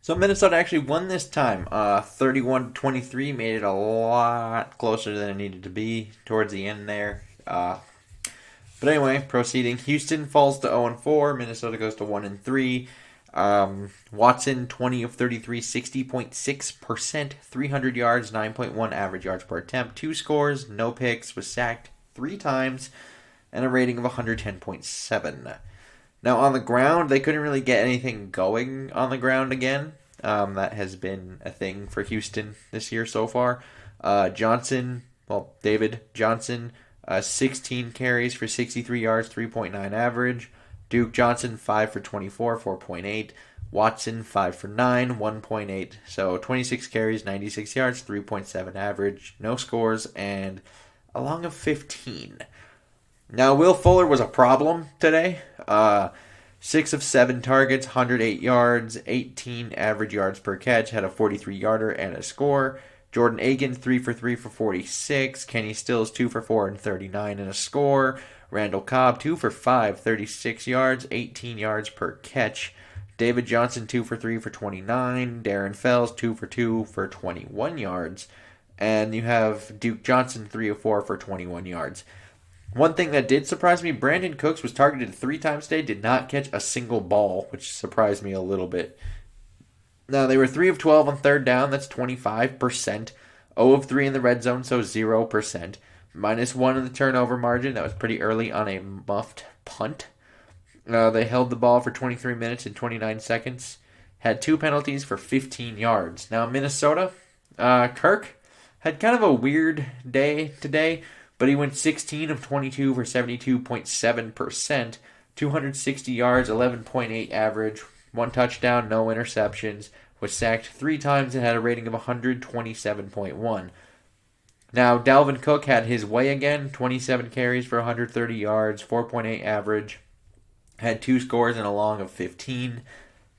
So Minnesota actually won this time. 31-23 made it a lot closer than it needed to be towards the end there. But anyway, proceeding. Houston falls to 0-4. Minnesota goes to 1-3. Watson, 20 of 33, 60.6%, 300 yards, 9.1 average yards per attempt, 2 scores, no picks, was sacked 3 times, and a rating of 110.7. Now, on the ground, they couldn't really get anything going on the ground again. That has been a thing for Houston this year so far. David Johnson, 16 carries for 63 yards, 3.9 average. Duke Johnson, 5 for 24, 4.8. Watson, 5 for 9, 1.8. So 26 carries, 96 yards, 3.7 average. No scores, and a long of 15. Now, Will Fuller was a problem today. 6 of 7 targets, 108 yards, 18 average yards per catch, had a 43-yarder and a score. Jordan Aiken, 3 for 3 for 46. Kenny Stills, 2 for 4 and 39 and a score. Randall Cobb, 2 for 5, 36 yards, 18 yards per catch. David Johnson, 2 for 3 for 29. Darren Fells, 2 for 2 for 21 yards. And you have Duke Johnson, 3 of 4 for 21 yards. One thing that did surprise me, Brandon Cooks was targeted 3 times today, did not catch a single ball, which surprised me a little bit. Now, they were 3 of 12 on third down, that's 25%. 0 of 3 in the red zone, so 0%. -1 in the turnover margin, that was pretty early on a muffed punt. They held the ball for 23 minutes and 29 seconds. Had 2 penalties for 15 yards. Now, Minnesota, Kirk had kind of a weird day today, but he went 16 of 22 for 72.7%, 260 yards, 11.8 average, 1 touchdown, no interceptions, was sacked 3 times and had a rating of 127.1. Now, Dalvin Cook had his way again, 27 carries for 130 yards, 4.8 average, had 2 scores and a long of 15.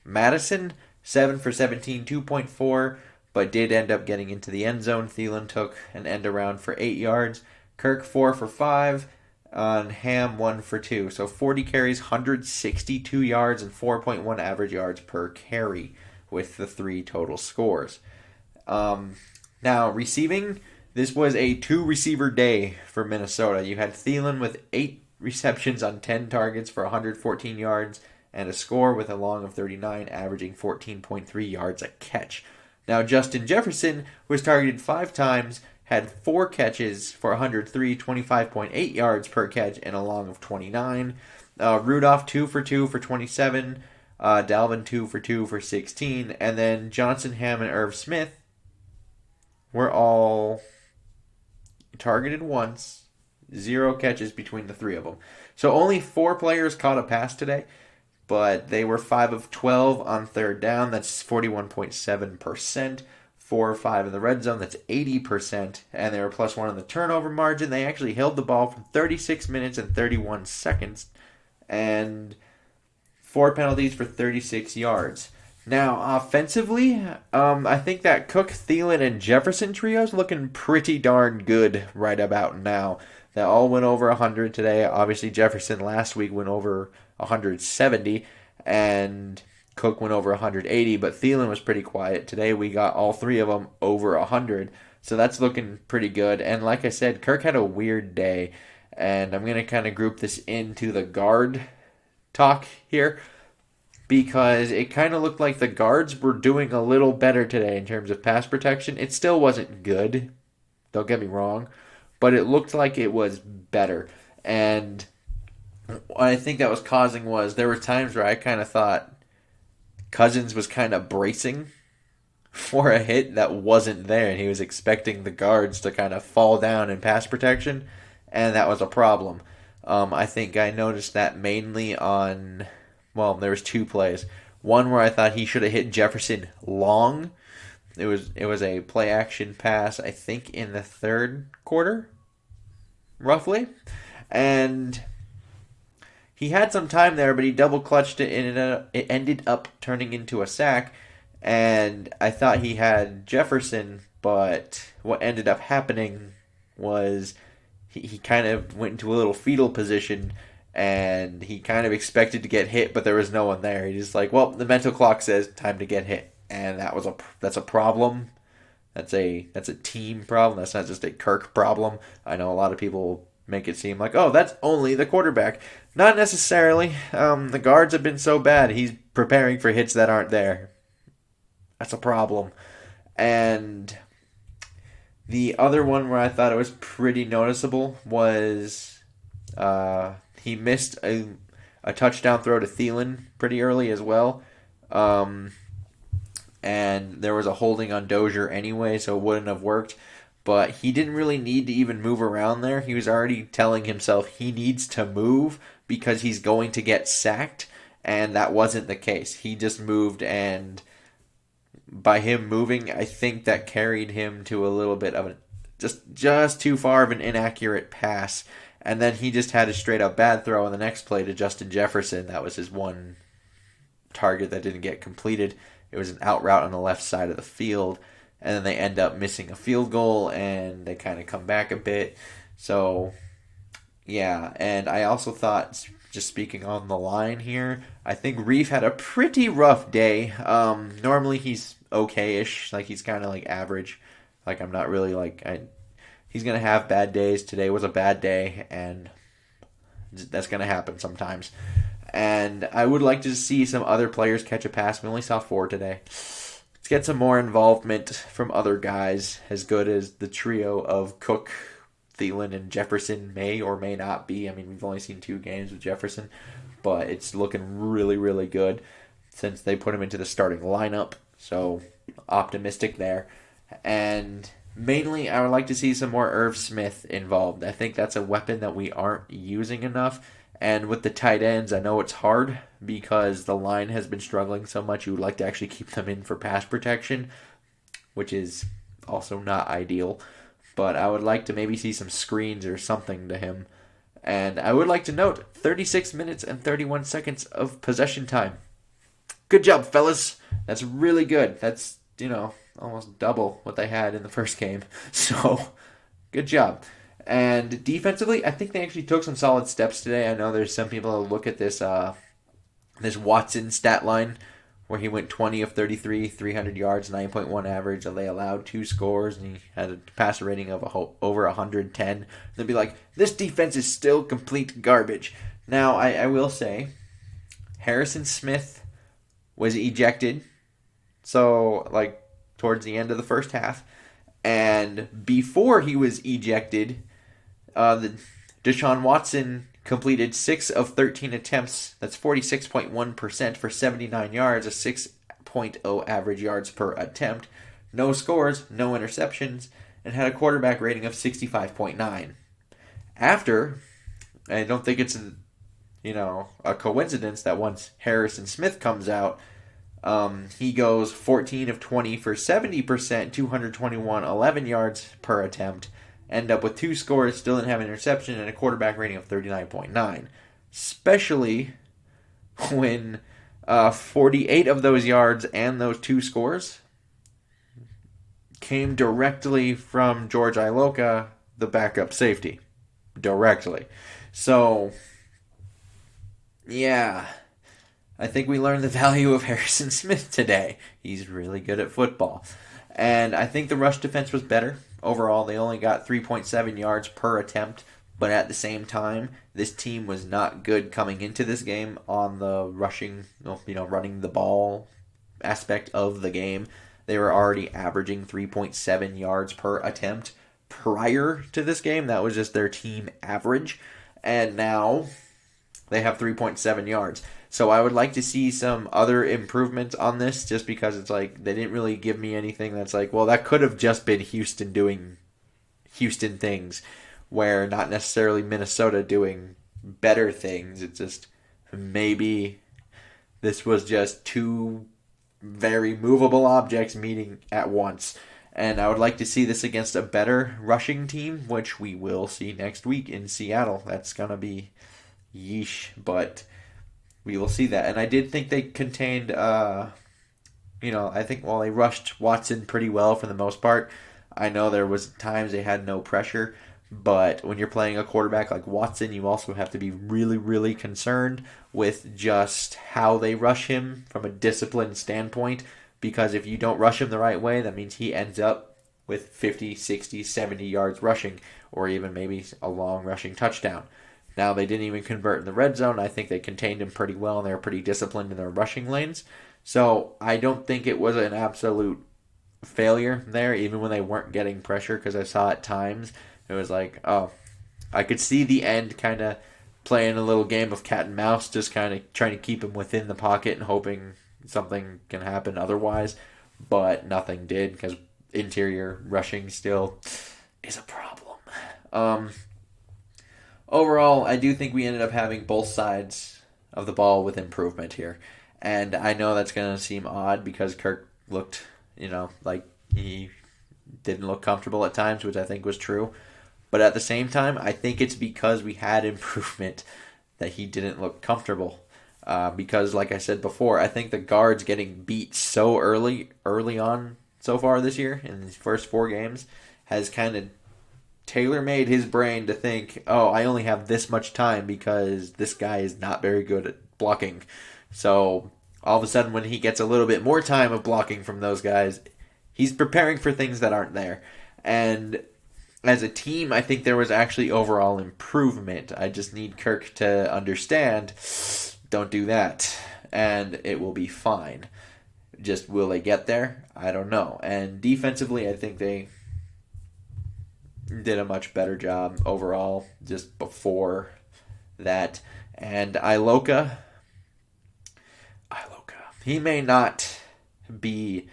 Madison, 7 for 17, 2.4, but did end up getting into the end zone. Thielen took an end around for 8 yards. Kirk, 4 for 5, and Ham, 1 for 2. So 40 carries, 162 yards, and 4.1 average yards per carry with the 3 total scores. Now, receiving, this was a 2-receiver day for Minnesota. You had Thielen with 8 receptions on 10 targets for 114 yards and a score with a long of 39, averaging 14.3 yards a catch. Now, Justin Jefferson was targeted 5 times, had 4 catches for 103, 25.8 yards per catch, and a long of 29. Rudolph, 2 for 2 for 27. Dalvin, 2 for 2 for 16. And then Johnson, Ham, and Irv Smith were all targeted once. 0 catches between the 3 of them. So only 4 players caught a pass today, but they were 5 of 12 on third down. That's 41.7%. 4 or 5 in the red zone, that's 80%, and they were +1 in the turnover margin. They actually held the ball for 36 minutes and 31 seconds, and 4 penalties for 36 yards. Now, offensively, I think that Cook, Thielen, and Jefferson trio is looking pretty darn good right about now. They all went over 100 today. Obviously, Jefferson last week went over 170, and Cook went over 180, but Thielen was pretty quiet. Today we got all 3 of them over 100, so that's looking pretty good. And like I said, Kirk had a weird day, and I'm going to kind of group this into the guard talk here, because it kind of looked like the guards were doing a little better today in terms of pass protection. It still wasn't good, don't get me wrong, but it looked like it was better. And what I think that was causing was there were times where I kind of thought Cousins was kind of bracing for a hit that wasn't there, and he was expecting the guards to kind of fall down in pass protection, and that was a problem. I think I noticed that mainly on, there was 2 plays. One where I thought he should have hit Jefferson long. It was a play action pass, I think in the 3rd quarter, roughly, and he had some time there, but he double clutched it, and it ended up turning into a sack. And I thought he had Jefferson, but what ended up happening was he kind of went into a little fetal position, and he kind of expected to get hit, but there was no one there. He just like, well, the mental clock says time to get hit. and that's a problem. That's a team problem. That's not just a Kirk problem. I know a lot of people make it seem like, oh, that's only the quarterback. Not necessarily. The guards have been so bad. He's preparing for hits that aren't there. That's a problem. And the other one where I thought it was pretty noticeable was he missed a touchdown throw to Thielen pretty early as well. Um, and there was a holding on Dozier anyway, so it wouldn't have worked. But he didn't really need to even move around there. He was already telling himself he needs to move because he's going to get sacked, and that wasn't the case. He just moved, and by him moving, I think that carried him to a little bit of a just too far of an inaccurate pass. And then he just had a straight up bad throw on the next play to Justin Jefferson. That was his one target that didn't get completed. It was an out route on the left side of the field. And then they end up missing a field goal and they kind of come back a bit. So, yeah. And I also thought, just speaking on the line here, I think Reef had a pretty rough day. Normally he's okay-ish. Like he's kind of like average. Like I'm not really like... He's going to have bad days. Today was a bad day, and that's going to happen sometimes. And I would like to see some other players catch a pass. We only saw 4 today. Let's get some more involvement from other guys, as good as the trio of Cook, Thielen, and Jefferson may or may not be. I mean, we've only seen 2 games with Jefferson, but it's looking really, really good since they put him into the starting lineup. So, optimistic there. And mainly, I would like to see some more Irv Smith involved. I think that's a weapon that we aren't using enough. And with the tight ends, I know it's hard because the line has been struggling so much. You would like to actually keep them in for pass protection, which is also not ideal. But I would like to maybe see some screens or something to him. And I would like to note 36 minutes and 31 seconds of possession time. Good job, fellas. That's really good. That's, almost double what they had in the first game. So, good job. And defensively, I think they actually took some solid steps today. I know there's some people that look at this Watson stat line where he went 20 of 33, 300 yards, 9.1 average, and they allowed 2 scores, and he had a passer rating of over 110. They'd be like, this defense is still complete garbage. Now, I will say, Harrison Smith was ejected. So, towards the end of the first half. And before he was ejected, Deshaun Watson completed 6 of 13 attempts. That's 46.1% for 79 yards, a 6.0 average yards per attempt. No scores, no interceptions, and had a quarterback rating of 65.9. After, I don't think it's a coincidence that once Harrison Smith comes out, he goes 14 of 20 for 70%, 221, 11 yards per attempt. End up with 2 scores, still didn't have an interception, and a quarterback rating of 39.9. Especially when 48 of those yards and those 2 scores came directly from George Iloka, the backup safety. Directly. So, yeah. I think we learned the value of Harrison Smith today. He's really good at football. And I think the rush defense was better. Overall, they only got 3.7 yards per attempt. But at the same time, this team was not good coming into this game on the rushing, running the ball aspect of the game. They were already averaging 3.7 yards per attempt prior to this game. That was just their team average. And now they have 3.7 yards. So I would like to see some other improvements on this, just because it's like they didn't really give me anything that's like, well, that could have just been Houston doing Houston things, where not necessarily Minnesota doing better things. It's just maybe this was just 2 very movable objects meeting at once. And I would like to see this against a better rushing team, which we will see next week in Seattle. That's going to be yeesh, but we will see that. And I did think they contained, I think they rushed Watson pretty well for the most part. I know there was times they had no pressure, but when you're playing a quarterback like Watson, you also have to be really, really concerned with just how they rush him from a discipline standpoint, because if you don't rush him the right way, that means he ends up with 50, 60, 70 yards rushing, or even maybe a long rushing touchdown. Now, they didn't even convert in the red zone. I think they contained him pretty well, and they were pretty disciplined in their rushing lanes. So I don't think it was an absolute failure there, even when they weren't getting pressure, because I saw at times it was like, oh, I could see the end kind of playing a little game of cat and mouse, just kind of trying to keep him within the pocket and hoping something can happen otherwise, but nothing did because interior rushing still is a problem. Overall, I do think we ended up having both sides of the ball with improvement here. And I know that's going to seem odd because Kirk looked, like he didn't look comfortable at times, which I think was true. But at the same time, I think it's because we had improvement that he didn't look comfortable. Because, like I said before, I think the guards getting beat so early on so far this year in these first 4 games has kind of tailor-made his brain to think, oh, I only have this much time because this guy is not very good at blocking. So all of a sudden when he gets a little bit more time of blocking from those guys, he's preparing for things that aren't there. And as a team, I think there was actually overall improvement. I just need Kirk to understand, don't do that, and it will be fine. Just will they get there? I don't know. And defensively, I think they did a much better job overall just before that. And Iloka, he may not be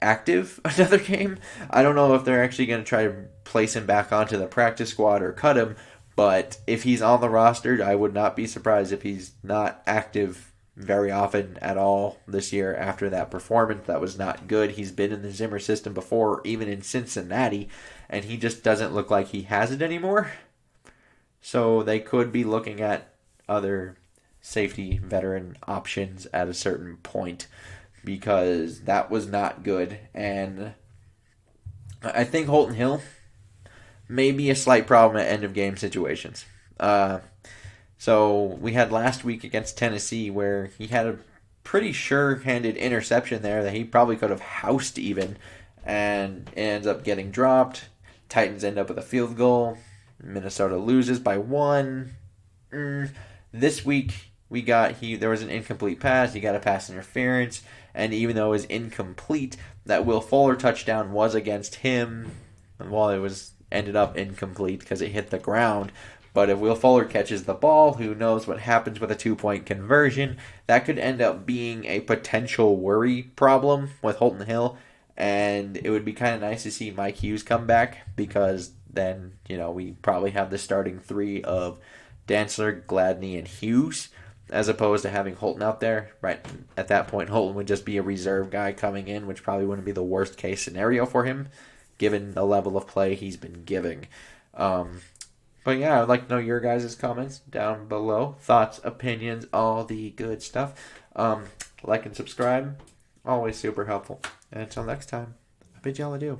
active another game. I don't know if they're actually going to try to place him back onto the practice squad or cut him, but if he's on the roster, I would not be surprised if he's not active very often at all this year after that performance. That was not good. He's been in the Zimmer system before, even in Cincinnati, and he just doesn't look like he has it anymore. So they could be looking at other safety veteran options at a certain point because that was not good. And I think Holton Hill may be a slight problem at end of game situations. So we had last week against Tennessee where he had a pretty sure-handed interception there that he probably could have housed even, and it ends up getting dropped. Titans end up with a field goal. Minnesota loses by 1. This week there was an incomplete pass. He got a pass interference, and even though it was incomplete, that Will Fuller touchdown was against him. And while it was ended up incomplete because it hit the ground. But if Will Fuller catches the ball, who knows what happens with a 2-point conversion, that could end up being a potential worry problem with Holton Hill. And it would be kind of nice to see Mike Hughes come back because then, we probably have the starting 3 of Dantzler, Gladney, and Hughes as opposed to having Holton out there. Right at that point, Holton would just be a reserve guy coming in, which probably wouldn't be the worst case scenario for him given the level of play he's been giving. But yeah, I'd like to know your guys' comments down below. Thoughts, opinions, all the good stuff. Like and subscribe. Always super helpful. And until next time, I bid y'all adieu.